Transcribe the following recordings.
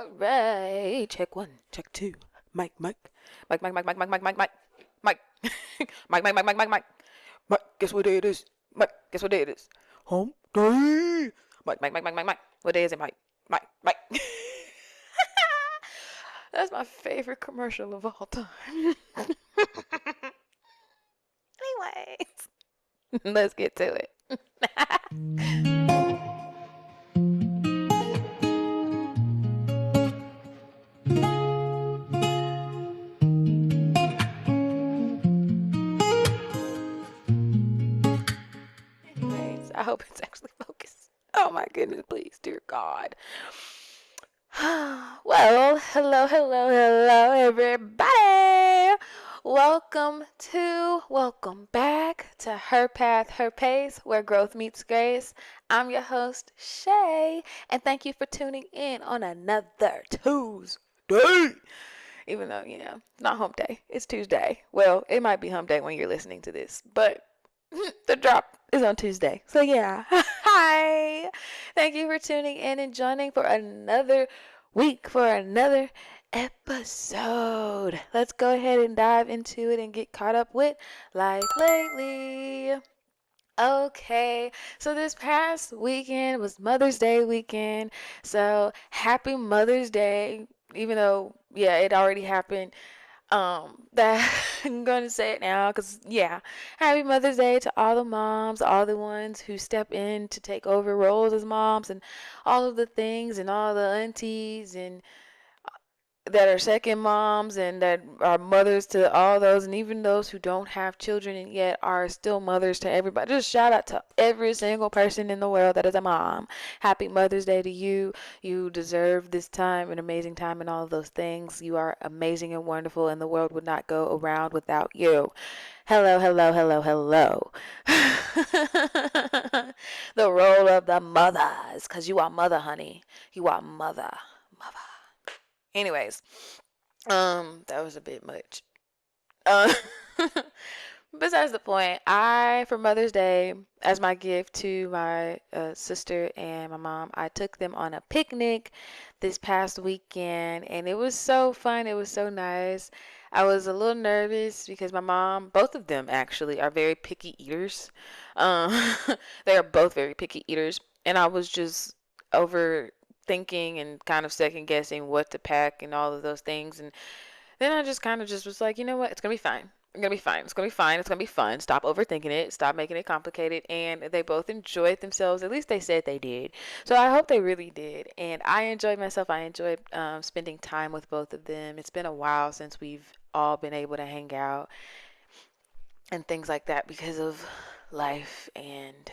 All right. Check one, check two. Mike, Mike. Mike, Mike, Mike, Mike, Mike, Mike, Mike, Mike. Mike. Mike, Mike, Mike, Mike, Mike, Mike. Mike, guess what day it is? Mike, guess what day it is? Home day. Mike, Mike, Mike, Mike, Mike, Mike. What day is it, Mike? Mike, Mike. That's my favorite commercial of all time. Anyways, let's get to it. Anyways, I hope it's actually focused. Oh my goodness, please, dear God. Well, hello, everybody. Welcome back to Her Path, Her Pace, where growth meets grace. I'm your host, Shay, and thank you for tuning in on another Tuesday. Even though, it's not hump day, it's Tuesday. Well, it might be hump day when you're listening to this, but the drop is on Tuesday. So yeah, hi. Thank you for tuning in and joining for another week, for another episode. Let's go ahead and dive into it and get caught up with life lately. Okay, so this past weekend was Mother's Day weekend. So happy Mother's Day, even though, yeah, it already happened. That I'm going to say it now because, yeah, happy Mother's Day to all the moms, all the ones who step in to take over roles as moms, and all of the things, and all the aunties and that are second moms, and that are mothers to all those, and even those who don't have children and yet are still mothers to everybody. Just shout out to every single person in the world that is a mom. Happy Mother's Day to you. You deserve this time, an amazing time, and all of those things. You are amazing and wonderful, and the world would not go around without you. Hello. The role of the mothers, because you are mother, honey. You are mother. Anyways, that was a bit much. Uh, besides the point, for Mother's Day, as my gift to my sister and my mom, I took them on a picnic this past weekend, and it was so fun. It was so nice. I was a little nervous because my mom, both of them actually, are very picky eaters. Um, they are both very picky eaters, and I was just overthinking and kind of second guessing what to pack and all of those things. And then I just kind of just was like, you know what? It's going to be fine. It's going to be fine. It's going to be fine. It's going to be fun. Stop overthinking it. Stop making it complicated. And they both enjoyed themselves. At least they said they did. So I hope they really did. And I enjoyed myself. I enjoyed spending time with both of them. It's been a while since we've all been able to hang out and things like that because of life and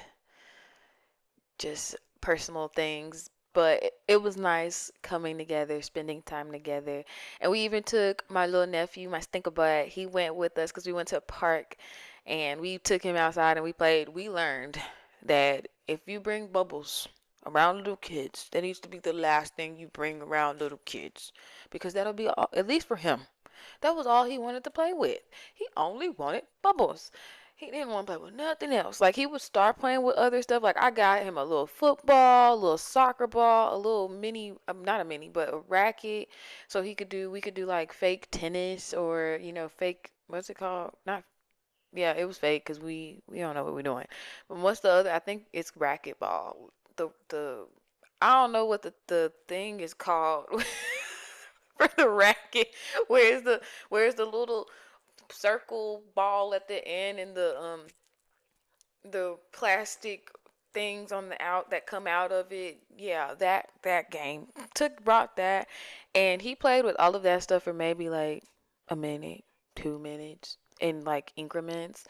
just personal things. But it was nice coming together, spending time together. And we even took my little nephew, my stinker butt. He went with us because we went to a park, and we took him outside and we played. We learned that if you bring bubbles around little kids, that needs to be the last thing you bring around little kids, because that'll be all, at least for him. That was all he wanted to play with. He only wanted bubbles. He didn't want to play with nothing else. Like, he would start playing with other stuff. Like, I got him a little football, a little soccer ball, a little mini, not a mini, but a racket. So we could do like fake tennis, or, fake, what's it called? Not, yeah, it was fake because we don't know what we're doing. But what's the other? I think it's racquetball. I don't know what the thing is called for the racket. Where's the little circle ball at the end, and the plastic things on the out that come out of it. Yeah, that game. Brought that, and he played with all of that stuff for maybe like a minute, 2 minutes, in like increments.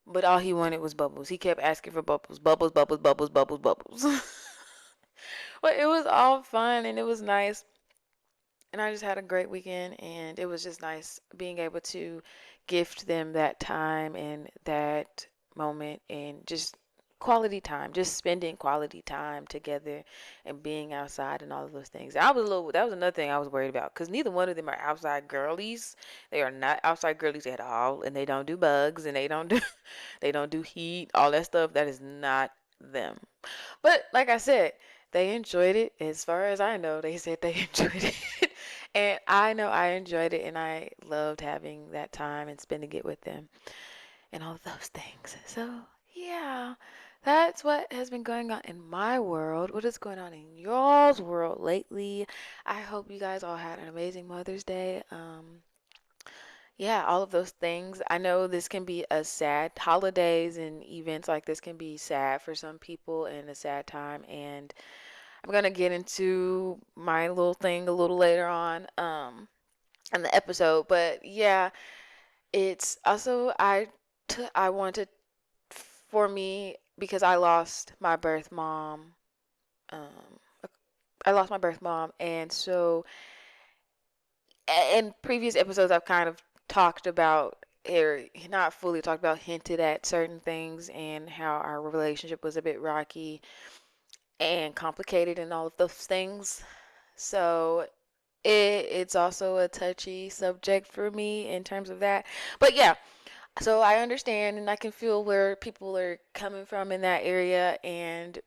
But all he wanted was bubbles. He kept asking for bubbles, bubbles, bubbles, bubbles, bubbles, bubbles. But it was all fun, and it was nice. And I just had a great weekend, and it was just nice being able to gift them that time and that moment, and just quality time, just spending quality time together and being outside and all of those things. That was another thing I was worried about, because neither one of them are outside girlies. They are not outside girlies at all, and they don't do bugs, and they don't do they don't do heat, all that stuff. That is not them. But like I said, They enjoyed it. As far as I know, they said they enjoyed it. And I know I enjoyed it, and I loved having that time and spending it with them and all of those things. So, yeah, that's what has been going on in my world. What is going on in y'all's world lately? I hope you guys all had an amazing Mother's Day. Yeah, all of those things. I know this can be a sad holidays and events like this can be sad for some people and a sad time. And I'm gonna get into my little thing a little later on in the episode. But yeah, it's also I wanted for me because I lost my birth mom. Um, I lost my birth mom, and so in previous episodes, I've kind of talked about, or not fully talked about, hinted at certain things and how our relationship was a bit rocky and complicated and all of those things. So it's also a touchy subject for me in terms of that. But yeah, so I understand and I can feel where people are coming from in that area. And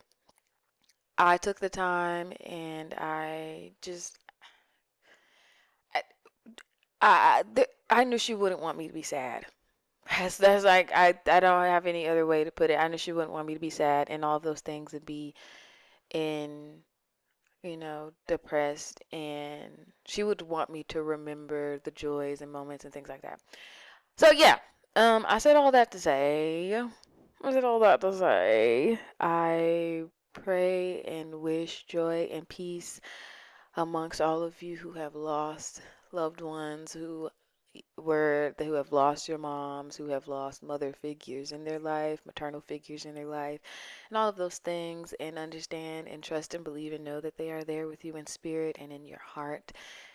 I took the time and I, I knew she wouldn't want me to be sad. That's like I don't have any other way to put it. I knew she wouldn't want me to be sad and all of those things and be in, depressed, and she would want me to remember the joys and moments and things like that. So yeah, I said all that to say, I pray and wish joy and peace amongst all of you who have lost loved ones, who have lost your moms, who have lost mother figures in their life, maternal figures in their life, and all of those things, and understand and trust and believe and know that they are there with you in spirit and in your heart,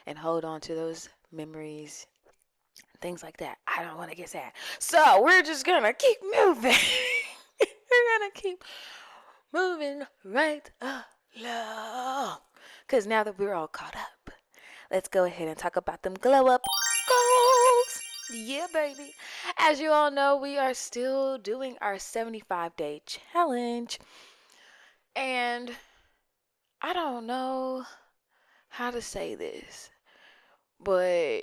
and hold on to those memories, things like that. I don't want to get sad. So we're just gonna keep moving. We're gonna keep moving right along. Because now that we're all caught up, let's go ahead and talk about them glow up goals. Yeah, baby. As you all know, we are still doing our 75-day challenge. And I don't know how to say this, but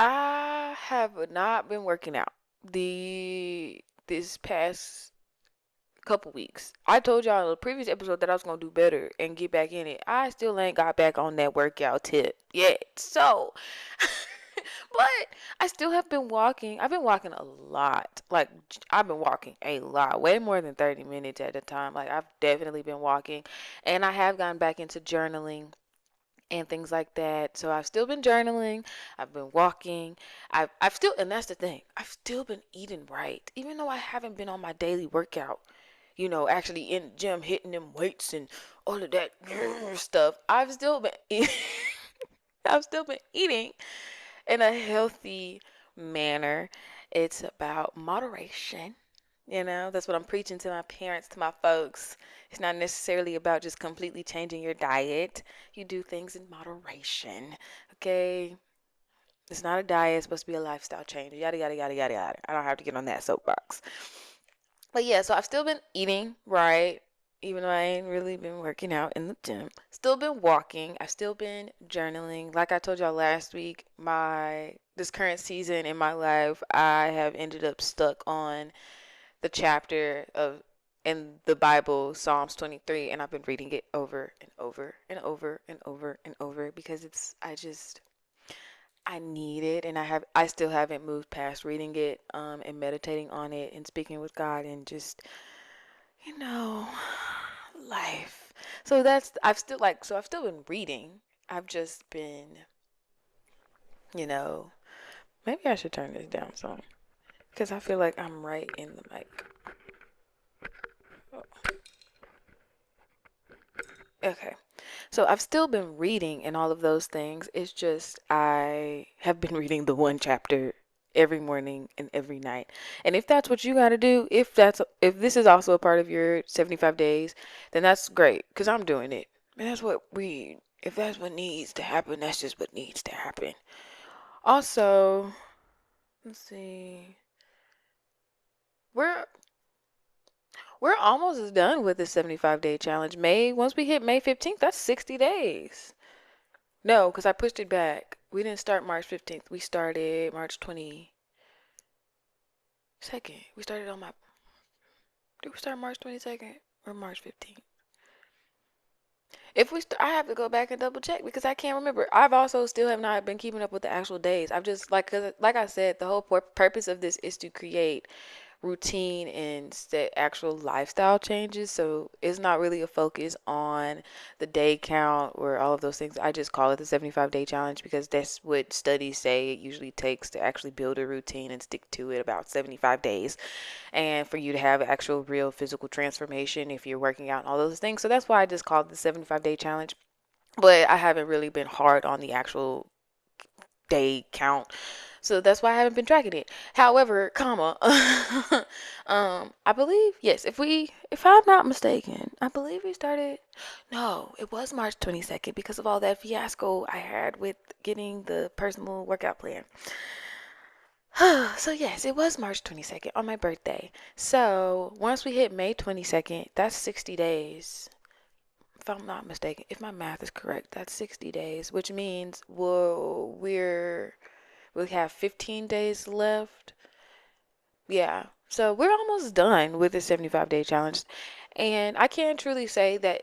I have not been working out this past couple weeks. I told y'all in the previous episode that I was gonna do better and get back in it. I still ain't got back on that workout tip yet. So, but I still have been walking. I've been walking a lot. Like I've been walking a lot, way more than 30 minutes at a time. Like I've definitely been walking, and I have gotten back into journaling and things like that. So I've still been journaling. I've been walking. I've still, and that's the thing. I've still been eating right, even though I haven't been on my daily workout. Actually in the gym hitting them weights and all of that stuff. I've still been eating in a healthy manner. It's about moderation. That's what I'm preaching to my parents, to my folks. It's not necessarily about just completely changing your diet. You do things in moderation. Okay? It's not a diet, it's supposed to be a lifestyle change. Yada yada yada yada yada. I don't have to get on that soapbox. But yeah, so I've still been eating right, even though I ain't really been working out in the gym. Still been walking. I've still been journaling. Like I told y'all last week, this current season in my life, I have ended up stuck on the chapter of in the Bible, Psalms 23, and I've been reading it over and over and over and over and over because I need it, and I still haven't moved past reading it and meditating on it and speaking with God and just you know life. So I've still been reading. I've just been, you know, maybe I should turn this down some because I feel like I'm right in the mic. Oh, okay. So I've still been reading and all of those things. It's just I have been reading the one chapter every morning and every night. And if that's what you got to do, if this is also a part of your 75 days, then that's great cuz I'm doing it. And if that's what needs to happen, that's just what needs to happen. Also, let's see. We're We're almost done with the 75-day challenge. Once we hit May 15th, that's 60 days. No, because I pushed it back. We didn't start March 15th. We started March 22nd. We started on my. Did we start March 22nd or March 15th? I have to go back and double check because I can't remember. I've also still have not been keeping up with the actual days. I've just like I said, the whole purpose of this is to create routine and set actual lifestyle changes. So it's not really a focus on the day count or all of those things. I just call it the 75-day challenge because that's what studies say it usually takes to actually build a routine and stick to it, about 75 days. And for you to have actual real physical transformation if you're working out and all those things. So that's why I just called it the 75-day challenge. But I haven't really been hard on the actual day count. So that's why I haven't been tracking it. However, I believe, yes, if I'm not mistaken, I believe we started, no, it was March 22nd because of all that fiasco I had with getting the personal workout plan. So yes, it was March 22nd on my birthday. So once we hit May 22nd, that's 60 days. If I'm not mistaken, if my math is correct, that's 60 days, which means we have 15 days left. Yeah. So we're almost done with the 75-day challenge. And I can't truly say that.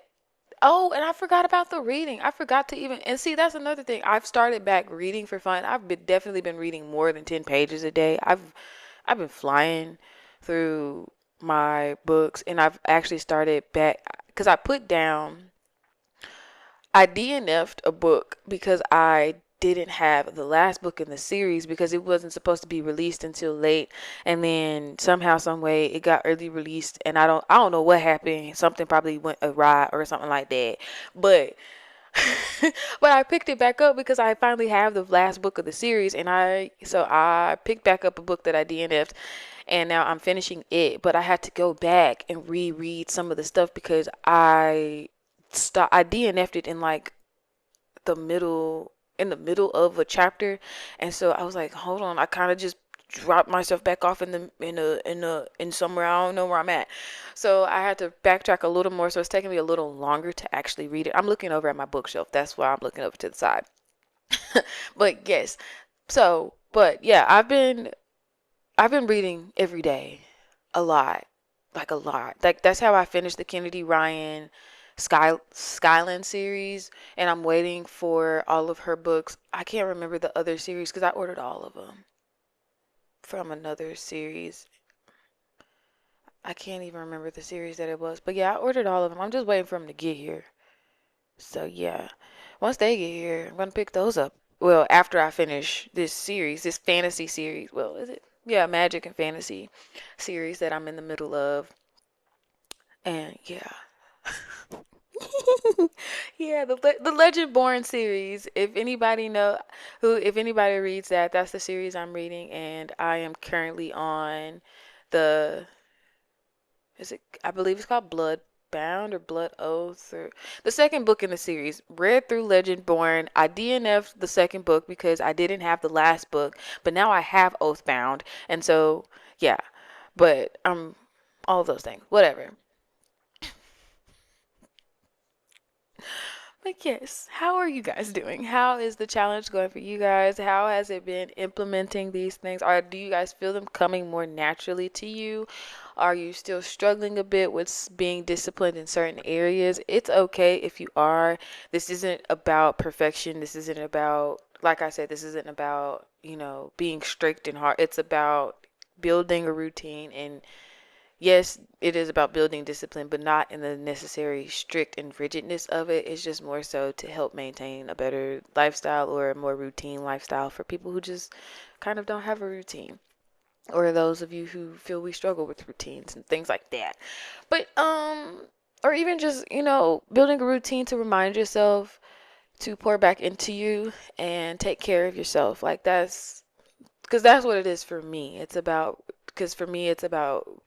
Oh, and I forgot about the reading. I forgot to even, and see, that's another thing. I've started back reading for fun. Definitely been reading more than 10 pages a day. I've been flying through my books, and I've actually started back because I DNF'd a book because I didn't have the last book in the series because it wasn't supposed to be released until late, and then somehow some way it got early released, and I don't know what happened. Something probably went awry or something like that. But but I picked it back up because I finally have the last book of the series, and I picked back up a book that I DNF'd, and now I'm finishing it. But I had to go back and reread some of the stuff because I DNF'd it in like the middle in the middle of a chapter, and so I was like, hold on, I kind of just dropped myself back off in somewhere I don't know where I'm at. So I had to backtrack a little more, so it's taking me a little longer to actually read it. I'm looking over at my bookshelf. That's why I'm looking over to the side. But yes. But yeah, I've been reading every day, a lot, like a lot. Like that's how I finished the Kennedy Ryan Skyland series, and I'm waiting for all of her books. I can't remember the other series because I ordered all of them from another series. I can't even remember the series that it was, but yeah, I ordered all of them. I'm just waiting for them to get here. So yeah, once they get here, I'm gonna pick those up. Well, after I finish this series, this fantasy series. Well, is it? Yeah, magic and fantasy series that I'm in the middle of. And yeah. Yeah, the Legend Born series. If anybody reads that, that's the series I'm reading, and I am currently on the I believe it's called Bloodbound or Blood Oath, or the second book in the series. Read through Legend Born. I DNF'd the second book because I didn't have the last book, but now I have Oathbound, and so yeah. But all of those things, whatever. But yes, how are you guys doing? How is the challenge going for you guys? How has it been implementing these things? Or do you guys feel them coming more naturally to you? Are you still struggling a bit with being disciplined in certain areas? It's okay if you are. This isn't about perfection. This isn't about, like I said, this isn't about, being strict and hard. It's about building a routine, and yes, it is about building discipline, but not in the necessary strict and rigidness of it. It's just more so to help maintain a better lifestyle or a more routine lifestyle for people who just kind of don't have a routine. Or those of you who feel we struggle with routines and things like that. But or even just, building a routine to remind yourself to pour back into you and take care of yourself. Like because that's what it is for me. Because for me, it's about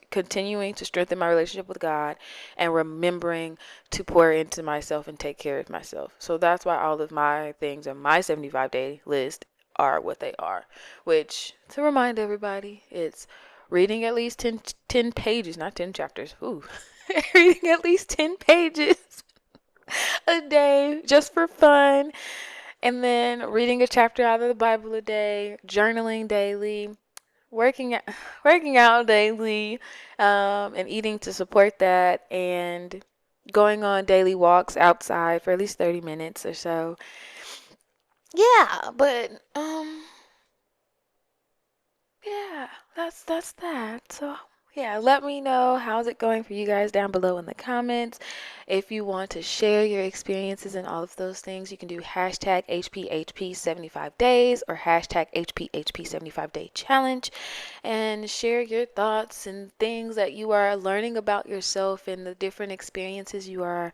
continuing to strengthen my relationship with God and remembering to pour into myself and take care of myself. So that's why all of my things on my 75-day list are what they are, which, to remind everybody, it's reading at least 10 pages, not 10 chapters. Ooh. Reading at least 10 pages a day just for fun. And then reading a chapter out of the Bible a day, journaling daily, working out, working out daily, and eating to support that, and going on daily walks outside for at least 30 minutes or so. Yeah, but yeah, that's that. So yeah, let me know how's it going for you guys down below in the comments. If you want to share your experiences and all of those things, you can do hashtag HPHP75 days or hashtag HPHP75 day challenge and share your thoughts and things that you are learning about yourself and the different experiences you are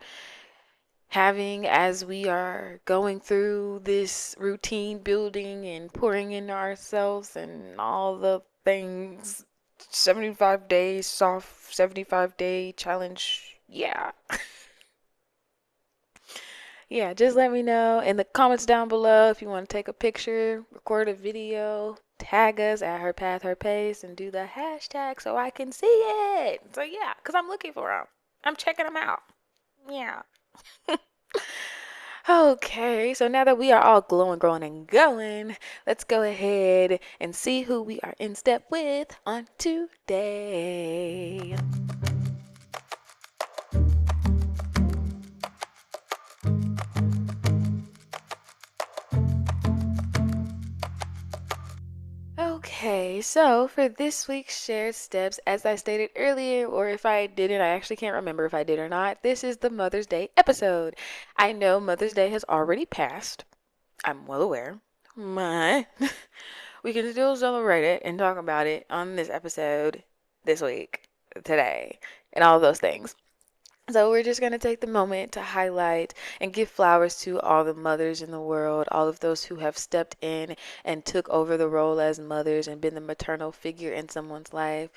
having as we are going through this routine building and pouring into ourselves and all the things. 75 days, soft 75-day challenge. Yeah. Yeah, just let me know in the comments down below if you want to take a picture, record a video, tag us at Her Path, Her Pace, and do the hashtag so I can see it. So yeah, because I'm looking for them. I'm checking them out. Yeah. Okay, so now that we are all glowing, growing, and going, let's go ahead and see who we are in step with on today. Okay, so for this week's shared steps, as I stated earlier, or if I didn't, I actually can't remember if I did or not, this is the Mother's Day episode. I know Mother's Day has already passed. I'm well aware. But we can still celebrate it and talk about it on this episode this week, today, and all those things. So we're just going to take the moment to highlight and give flowers to all the mothers in the world, all of those who have stepped in and took over the role as mothers and been the maternal figure in someone's life.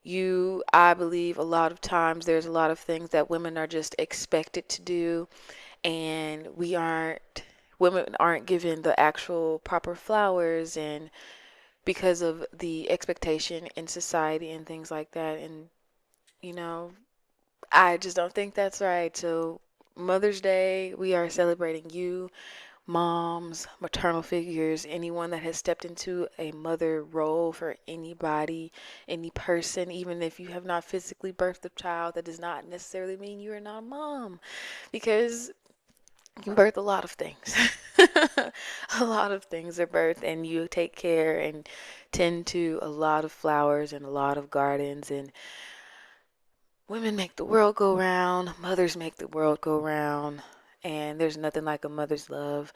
I believe a lot of times there's a lot of things that women are just expected to do, and women aren't given the actual proper flowers, and because of the expectation in society and things like that. And you know, I just don't think that's right. So Mother's Day, we are celebrating you, moms, maternal figures, anyone that has stepped into a mother role for anybody, any person. Even if you have not physically birthed a child, that does not necessarily mean you are not a mom, because you can birth a lot of things. A lot of things are birthed, and you take care and tend to a lot of flowers and a lot of gardens. And women make the world go round, mothers make the world go round, and there's nothing like a mother's love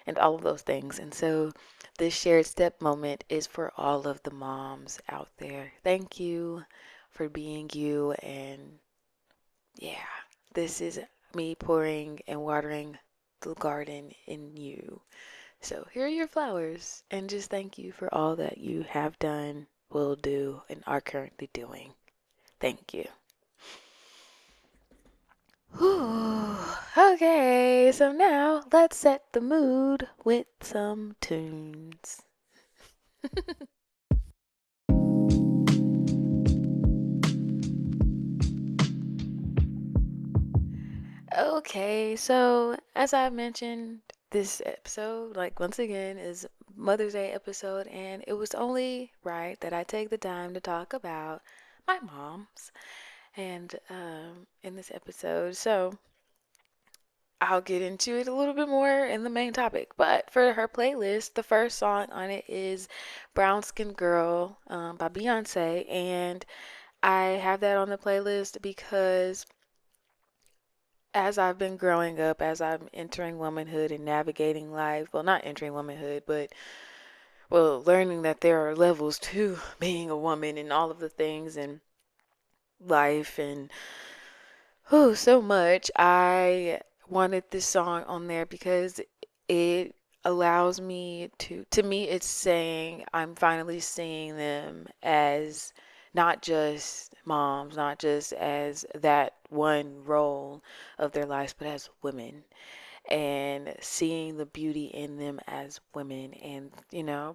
and all of those things. And so this shared step moment is for all of the moms out there. Thank you for being you. And yeah, this is me pouring and watering the garden in you. So here are your flowers, and just thank you for all that you have done, will do, and are currently doing. Thank you. Whew. Okay, so now let's set the mood with some tunes. Okay, so as I mentioned, this episode, like once again, is Mother's Day episode, and it was only right that I take the time to talk about my moms and in this episode. So I'll get into it a little bit more in the main topic. But for her playlist, the first song on it is Brown Skin Girl by Beyonce. And I have that on the playlist because as I've been growing up, as I'm entering womanhood and navigating life, well, not entering womanhood, but well, learning that there are levels to being a woman and all of the things in life and so much. I wanted this song on there because it allows me to me, it's saying I'm finally seeing them as not just moms, not just as that one role of their lives, but as women. and seeing the beauty in them as women. And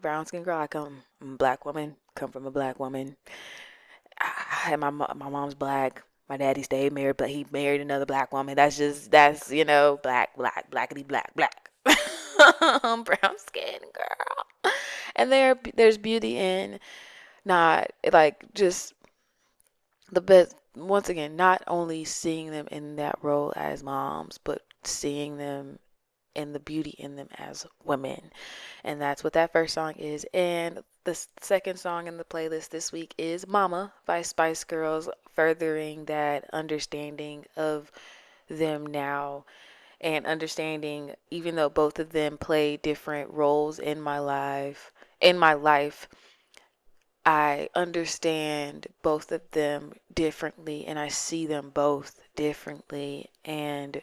brown skin girl, I'm a black woman, come from a black woman. My mom's black. My daddy stayed married, but he married another black woman. That's black, black, blackity black, black. Brown skin girl. And there's beauty in not like just the best, once again, not only seeing them in that role as moms, but seeing them and the beauty in them as women. And that's what that first song is. And the second song in the playlist this week is Mama by Spice Girls, furthering that understanding of them now, and understanding, even though both of them play different roles in my life, I understand both of them differently and I see them both differently. And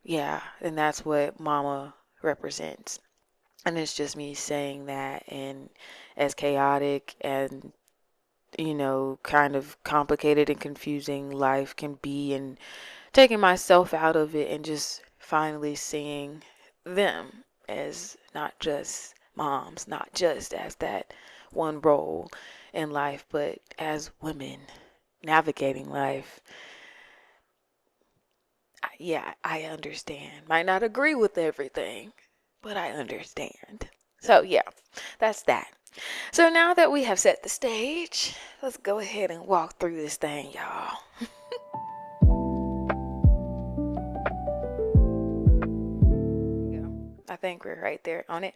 yeah, and that's what Mama represents. And it's just me saying that, and as chaotic and kind of complicated and confusing life can be, and taking myself out of it and just finally seeing them as not just moms, not just as that one role in life, but as women navigating life. Yeah, I understand. Might not agree with everything, but I understand. So, yeah, that's that. So, now that we have set the stage, let's go ahead and walk through this thing, y'all. I think we're right there on it.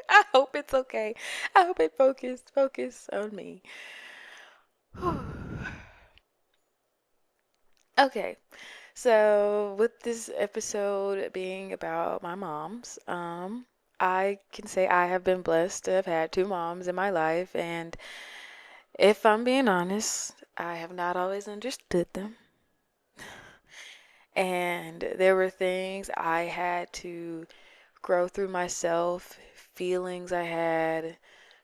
I hope it's okay. I hope it focus on me. Okay, so with this episode being about my moms, I can say I have been blessed to have had two moms in my life, and if I'm being honest, I have not always understood them. And there were things I had to grow through myself, feelings I had,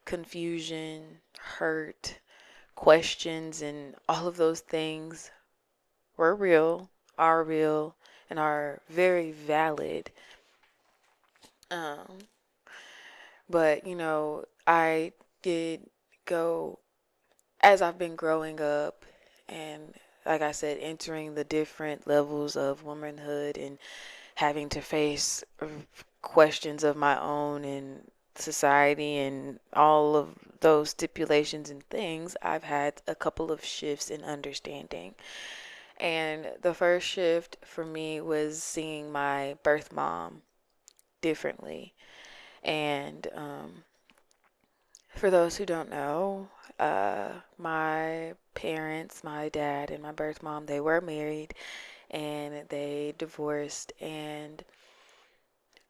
confusion, hurt, questions, and all of those things were real, are real, and are very valid. Um, but I did go, as I've been growing up, and like I said, entering the different levels of womanhood and having to face questions of my own in society and all of those stipulations and things, I've had a couple of shifts in understanding. And the first shift for me was seeing my birth mom differently. And for those who don't know, my parents, my dad and my birth mom, they were married and they divorced. And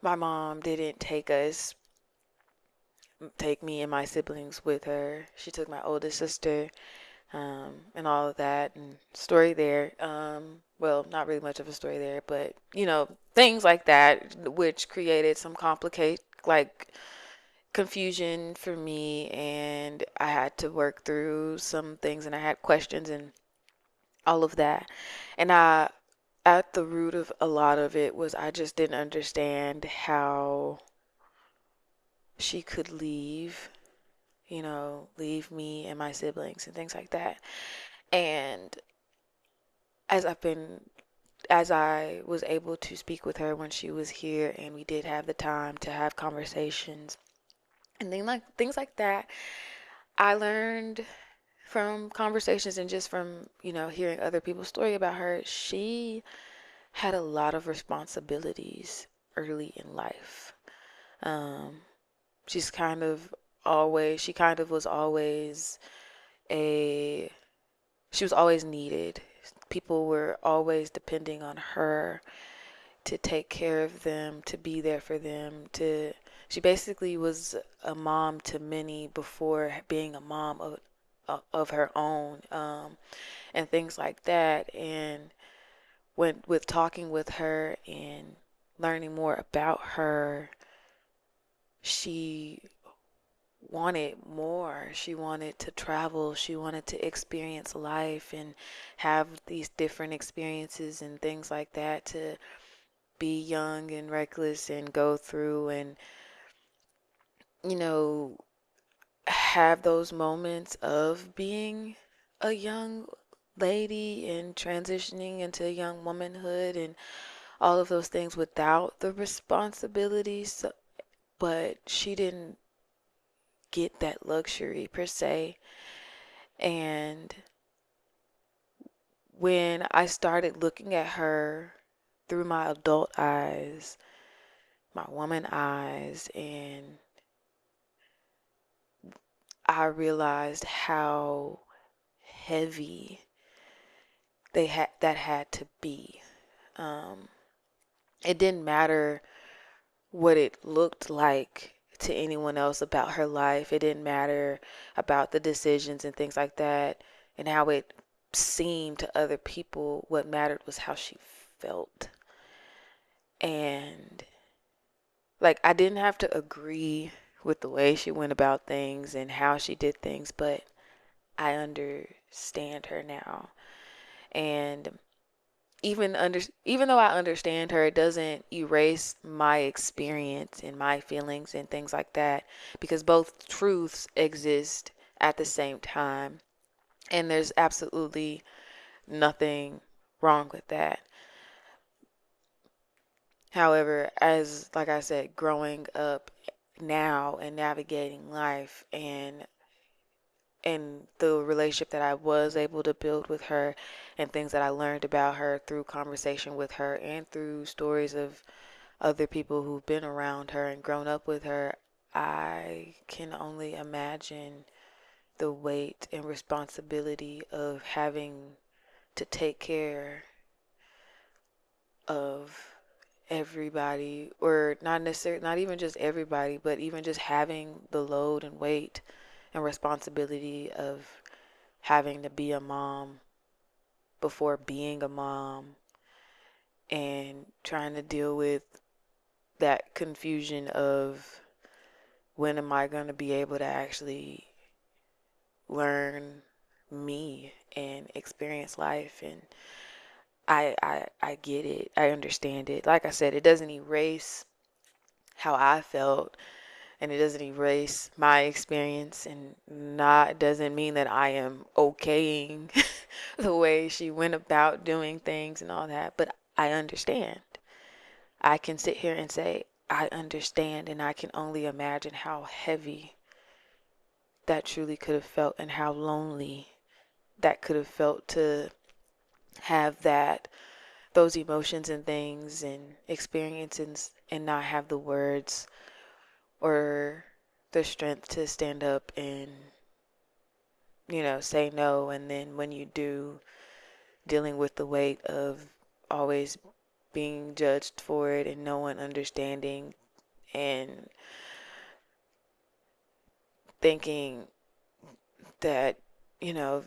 my mom didn't take me and my siblings with her. She took my oldest sister, and all of that, and story there. Well, not really much of a story there, but things like that, which created some complicate like confusion for me, and I had to work through some things, and I had questions and all of that. And at the root of a lot of it was I just didn't understand how she could leave me and my siblings and things like that. And as I've been as I was able to speak with her when she was here, and we did have the time to have conversations and things like that, I learned from conversations and just from hearing other people's story about her. She had a lot of responsibilities early in life. um she kind of was always a she was always needed. People were always depending on her to take care of them, to be there for them, to she basically was a mom to many before being a mom of her own, and things like that. And when with talking with her and learning more about her, she wanted more. She wanted to travel. She wanted to experience life and have these different experiences and things like that, to be young and reckless and go through and, you know, have those moments of being a young lady and transitioning into young womanhood and all of those things without the responsibilities. But she didn't get that luxury per se. And when I started looking at her through my adult eyes, my woman eyes, and I realized how heavy that had to be. Um, it didn't matter what it looked like to anyone else about her life. It didn't matter about the decisions and things like that and how it seemed to other people. What mattered was how she felt. And like, I didn't have to agree with the way she went about things and how she did things, but I understand her now. And even though I understand her, it doesn't erase my experience and my feelings and things like that, because both truths exist at the same time, and there's absolutely nothing wrong with that. However, as like I said, growing up now and navigating life and the relationship that I was able to build with her and things that I learned about her through conversation with her and through stories of other people who've been around her and grown up with her, I can only imagine the weight and responsibility of having to take care of everybody, or not necessarily, not even just everybody, but even just having the load and weight and responsibility of having to be a mom before being a mom, and trying to deal with that confusion of when am I going to be able to actually learn me and experience life. And I get it. I understand it. Like I said, it doesn't erase how I felt, and it doesn't erase my experience, and not doesn't mean that I am okaying the way she went about doing things and all that, but I understand. I can sit here and say I understand, and I can only imagine how heavy that truly could have felt and how lonely that could have felt, to have those emotions and things and experiences and not have the words or the strength to stand up and, say no. And then when you do, dealing with the weight of always being judged for it and no one understanding, and thinking that,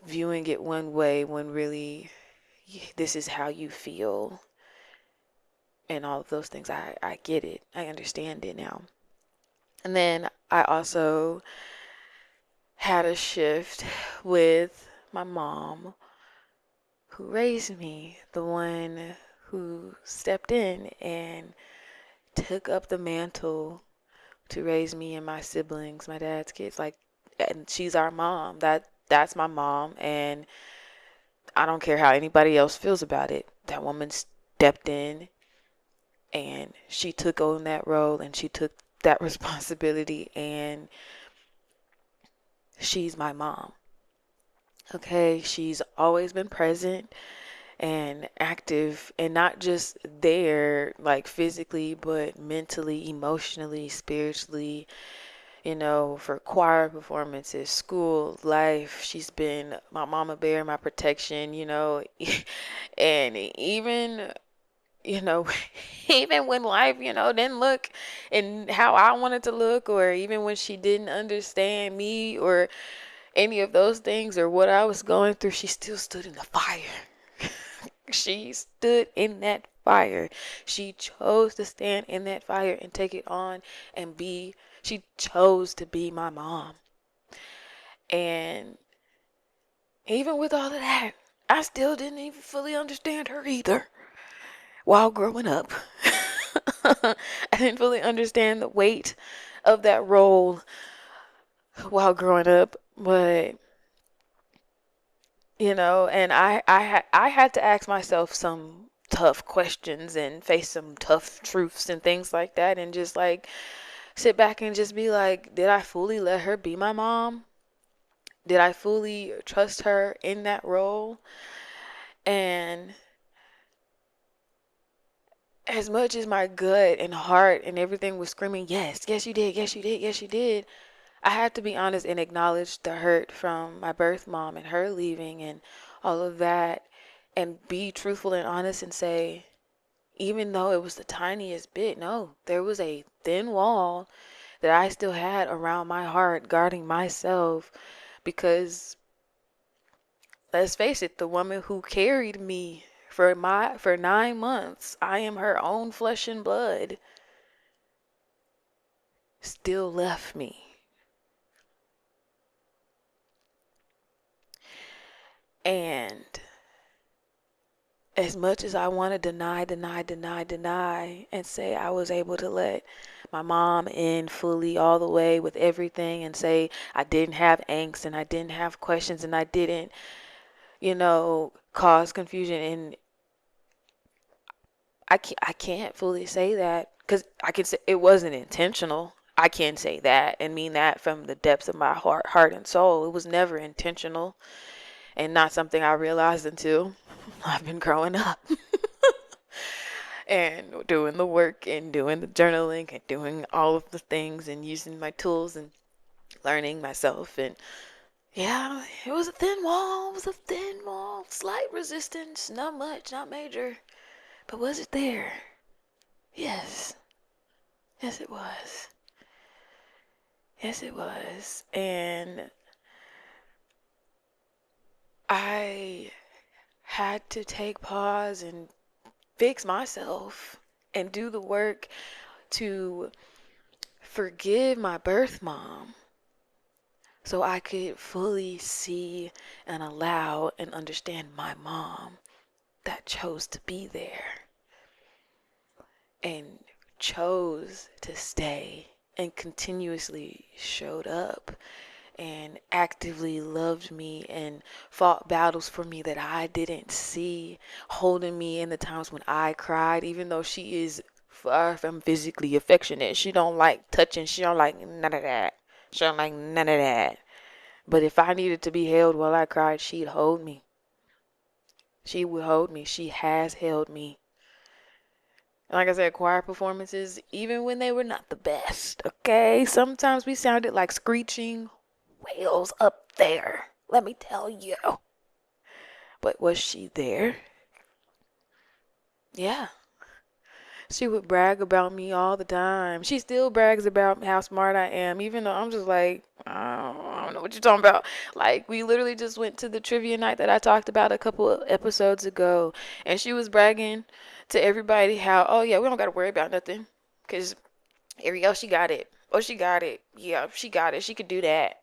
viewing it one way when really this is how you feel, and all of those things. I get it. I understand it now. And then I also had a shift with my mom, who raised me, the one who stepped in and took up the mantle to raise me and my siblings, my dad's kids. Like, and she's our mom. That's my mom, and I don't care how anybody else feels about it. That woman stepped in and she took on that role and she took that responsibility, and she's my mom. Okay, she's always been present and active, and not just there like physically, but mentally, emotionally, spiritually, for choir performances, school, life. She's been my mama bear, my protection, and even, you know, even when life, didn't look and how I wanted to look, or even when she didn't understand me or any of those things or what I was going through, she still stood in the fire. She stood in that fire. She chose to stand in that fire and take it on and she chose to be my mom. And even with all of that, I still didn't even fully understand her either while growing up. I didn't fully understand the weight of that role while growing up, but and I had to ask myself some tough questions and face some tough truths and things like that, and just like sit back and just be like, did I fully let her be my mom? Did I fully trust her in that role? And as much as my gut and heart and everything was screaming, yes, yes you did, yes you did, yes you did, I had to be honest and acknowledge the hurt from my birth mom and her leaving and all of that, and be truthful and honest and say, even though it was the tiniest bit, no, there was a thin wall that I still had around my heart guarding myself, because let's face it, the woman who carried me for 9 months, I am her own flesh and blood, still left me. And as much as I want to deny, and say I was able to let my mom in fully all the way with everything, and say I didn't have angst and I didn't have questions and I didn't, cause confusion, and I can't fully say that, because I can say it wasn't intentional. I can say that and mean that from the depths of my heart and soul. It was never intentional, and not something I realized until I've been growing up. And doing the work and doing the journaling and doing all of the things and using my tools and learning myself. And yeah, it was a thin wall. It was a thin wall. Slight resistance, not much, not major. But was it there? Yes. Yes, it was. Yes, it was. And I had to take pause and fix myself and do the work to forgive my birth mom, so I could fully see and allow and understand my mom that chose to be there and chose to stay and continuously showed up and actively loved me and fought battles for me that I didn't see, holding me in the times when I cried, even though she is far from physically affectionate. She don't like touching. She don't like none of that. She don't like none of that. But if I needed to be held while I cried, she'd hold me. She would hold me. She has held me. And like I said, choir performances, even when they were not the best, okay? Sometimes we sounded like screeching whales up there, let me tell you. But was she there? Yeah. She would brag about me all the time. She still brags about how smart I am, even though I'm just like, I don't know what you're talking about. Like, we literally just went to the trivia night that I talked about a couple of episodes ago, and she was bragging to everybody how, oh yeah, we don't got to worry about nothing, because Ariel, she got it. Oh, she got it. Yeah, she got it. She could do that.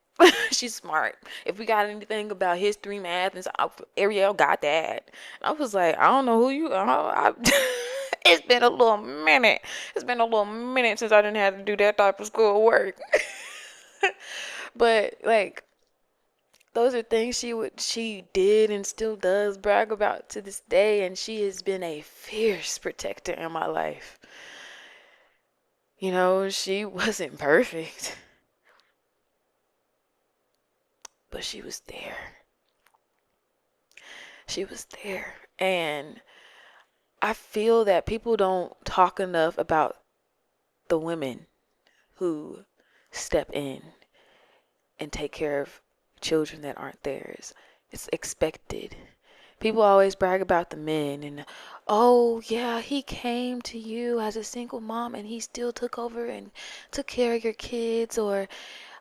She's smart. If we got anything about history, math, and stuff, Ariel got that. And I was like, I don't know who you are. It's been a little minute. It's been a little minute since I didn't have to do that type of school work. But like, those are things she did and still does brag about to this day, and she has been a fierce protector in my life. She wasn't perfect, but she was there. She was there. And I feel that people don't talk enough about the women who step in and take care of children that aren't theirs. It's expected. People always brag about the men and, oh yeah, he came to you as a single mom and he still took over and took care of your kids. Or,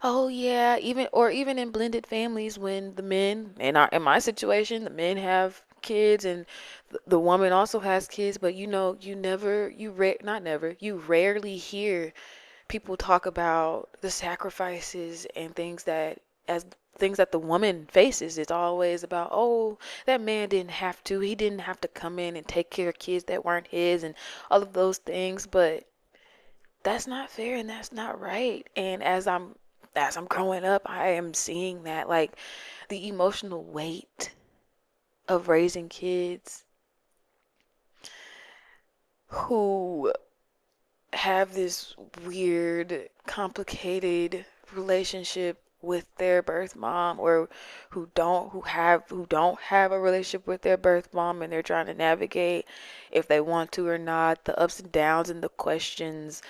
oh yeah, even in blended families, when the men, in my situation, the men have kids, and the woman also has kids, but you rarely hear people talk about the sacrifices and as things that the woman faces. It's always about, oh, that man he didn't have to come in and take care of kids that weren't his and all of those things, but that's not fair and that's not right. And as I'm growing up, I am seeing that, like, the emotional weight of raising kids who have this weird, complicated relationship with their birth mom, or who don't have a relationship with their birth mom, and they're trying to navigate if they want to or not, the ups and downs and the questions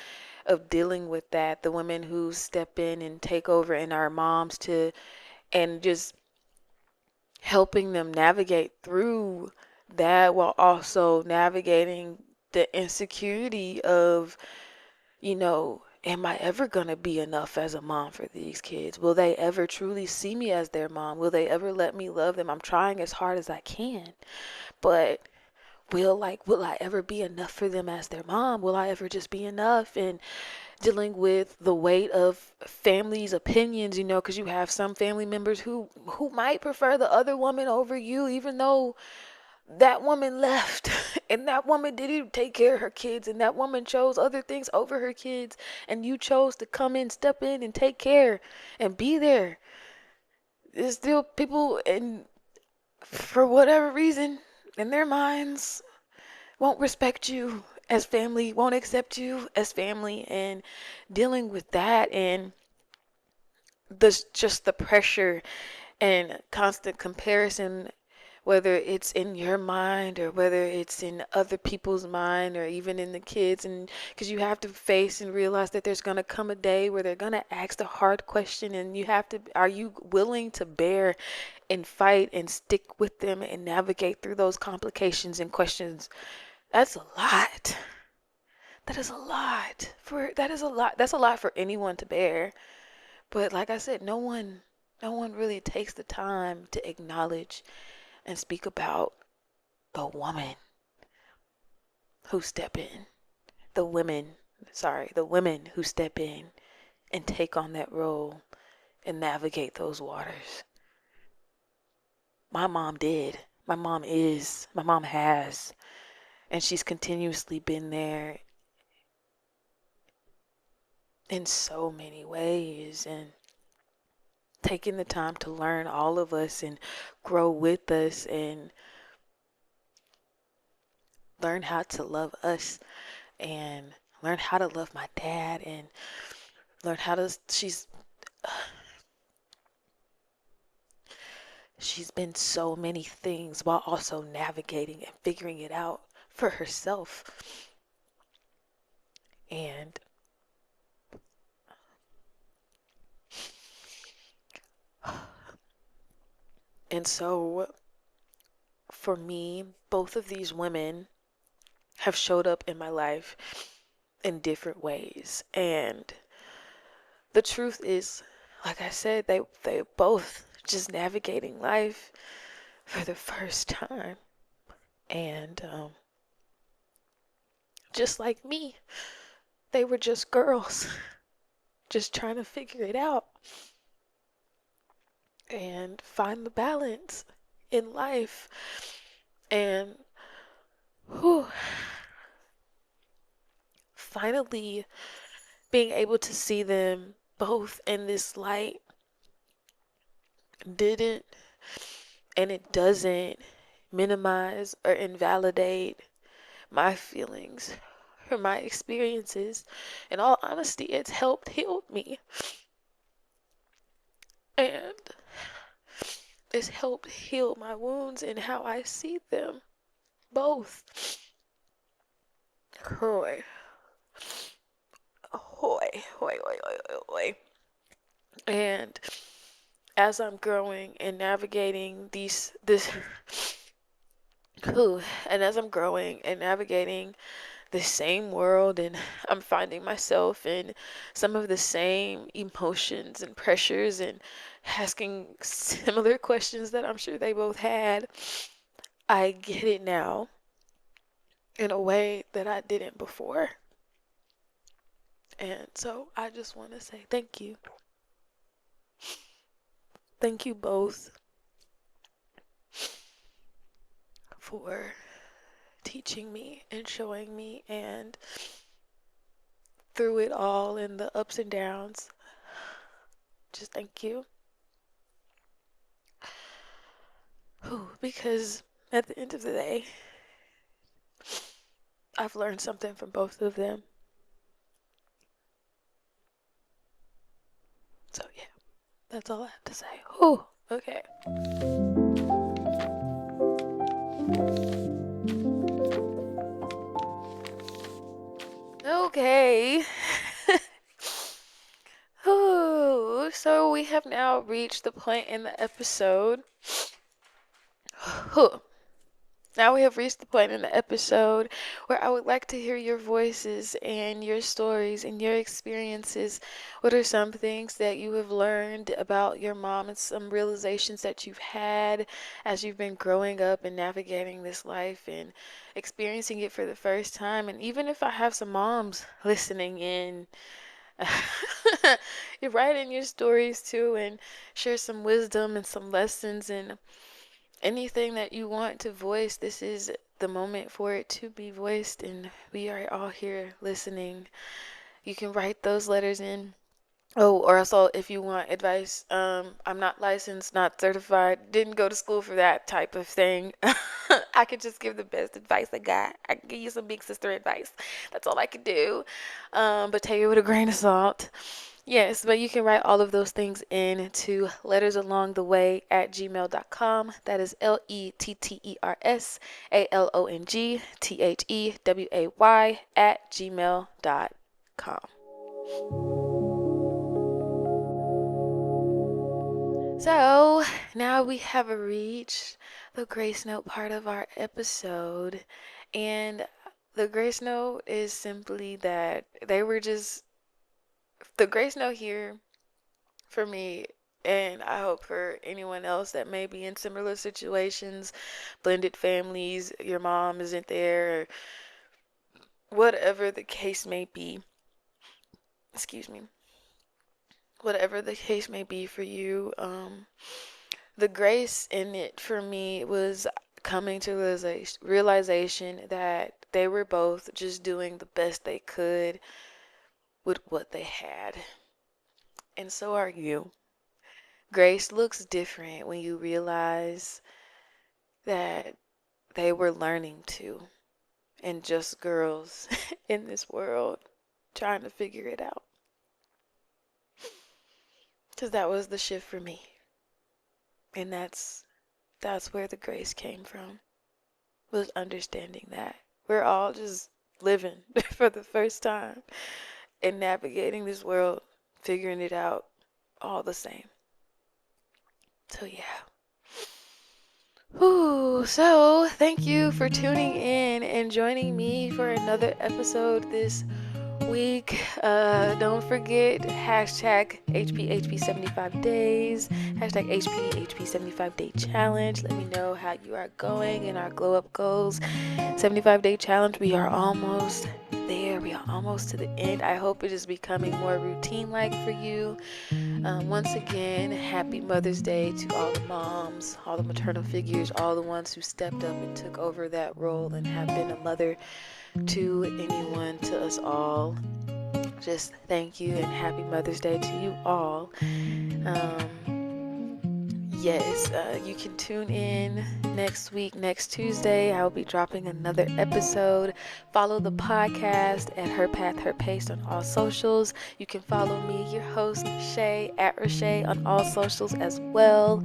of dealing with that, the women who step in and take over and are moms to, and just helping them navigate through that while also navigating the insecurity of, am I ever going to be enough as a mom for these kids? Will they ever truly see me as their mom? Will they ever let me love them? I'm trying as hard as I can, but will I ever be enough for them as their mom? Will I ever just be enough? And dealing with the weight of families' opinions, because you have some family members who might prefer the other woman over you, even though that woman left and that woman didn't take care of her kids, and that woman chose other things over her kids, and you chose to come in, step in, and take care and be there. There's still people, and for whatever reason, in their minds, won't respect you as family, won't accept you as family, and dealing with that, and just the pressure and constant comparison, whether it's in your mind or whether it's in other people's mind or even in the kids. And because you have to face and realize that there's going to come a day where they're going to ask the hard question, and are you willing to bear and fight and stick with them and navigate through those complications and questions? That's a lot. That is a lot that's a lot for anyone to bear. But like I said, no one really takes the time to acknowledge and speak about the woman who step in. The women, the women who step in and take on that role and navigate those waters. My mom did. My mom has, and she's continuously been there in so many ways, and taking the time to learn all of us and grow with us and learn how to love us and learn how to love my dad and learn how to she's been so many things while also navigating and figuring it out for herself. And so for me, both of these women have showed up in my life in different ways. And the truth is, like I said, they both just navigating life for the first time. And just like me, they were just girls, just trying to figure it out and find the balance in life. And whew, finally being able to see them both in this light didn't and it doesn't minimize or invalidate my feelings or my experiences. In all honesty, it's helped heal me. And it's helped heal my wounds and how I see them both. Hoy. Hoy. Hoy. Hoy. Hoy. Hoy. And as I'm growing and navigating and as I'm growing and navigating the same world, and I'm finding myself in some of the same emotions and pressures and asking similar questions that I'm sure they both had, I get it now in a way that I didn't before. And so I just want to say thank you. Thank you both for teaching me and showing me, and through it all and the ups and downs, just thank you. Because at the end of the day, I've learned something from both of them. So yeah, that's all I have to say. Whew, okay. Okay. Whew, so we have now reached the point in the episode. Whew. Now we have reached the point in the episode where I would like to hear your voices and your stories and your experiences. What are some things that you have learned about your mom and some realizations that you've had as you've been growing up and navigating this life and experiencing it for the first time? And even if I have some moms listening in, you write in your stories too and share some wisdom and some lessons and anything that you want to voice. This is the moment for it to be voiced, and we are all here listening. You can write those letters in. Oh, or also if you want advice, I'm not licensed, not certified, didn't go to school for that type of thing. I could just give the best advice I got. I can give you some big sister advice. That's all I could do. But take it with a grain of salt. Yes, but you can write all of those things in to lettersalongtheway@gmail.com. That is lettersalongtheway@gmail.com. So now we have reached the grace note part of our episode. And the grace note is simply that the grace note here for me, and I hope for anyone else that may be in similar situations, blended families, your mom isn't there, or whatever the case may be. Excuse me. Whatever the case may be for you, the grace in it for me was coming to realization that they were both just doing the best they could with what they had. And so are you. Grace looks different when you realize that they were learning too, and just girls in this world trying to figure it out. Because that was the shift for me. And that's where the grace came from, was understanding that we're all just living for the first time and navigating this world, figuring it out all the same. So yeah. Whew, so thank you for tuning in and joining me for another episode this week. Don't forget hashtag HPHP75days, hashtag HPHP75day challenge. Let me know how you are going in our glow up goals 75-day challenge. We are almost there. We are almost to the end. I hope it is becoming more routine like for you. Once again, happy Mother's Day to all the moms, all the maternal figures, all the ones who stepped up and took over that role and have been a mother to anyone, to us all. Just thank you and happy Mother's Day to you all. Yes, you can tune in next week, next Tuesday. I will be dropping another episode. Follow the podcast at Her Path, Her Pace on all socials. You can follow me, your host, Shay, at Rashay on all socials as well.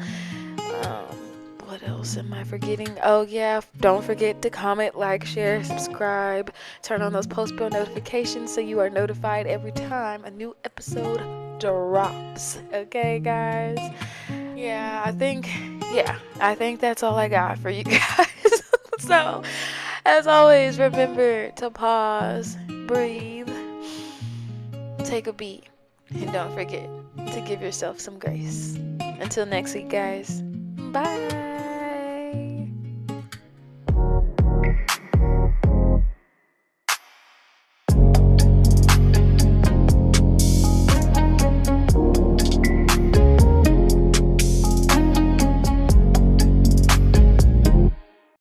What else am I forgetting? Oh yeah, don't forget to comment, like, share, subscribe, turn on those post bell notifications so you are notified every time a new episode drops. Okay, guys? I think that's all I got for you guys. So, as always, remember to pause, breathe, take a beat, and don't forget to give yourself some grace. Until next week, guys. Bye.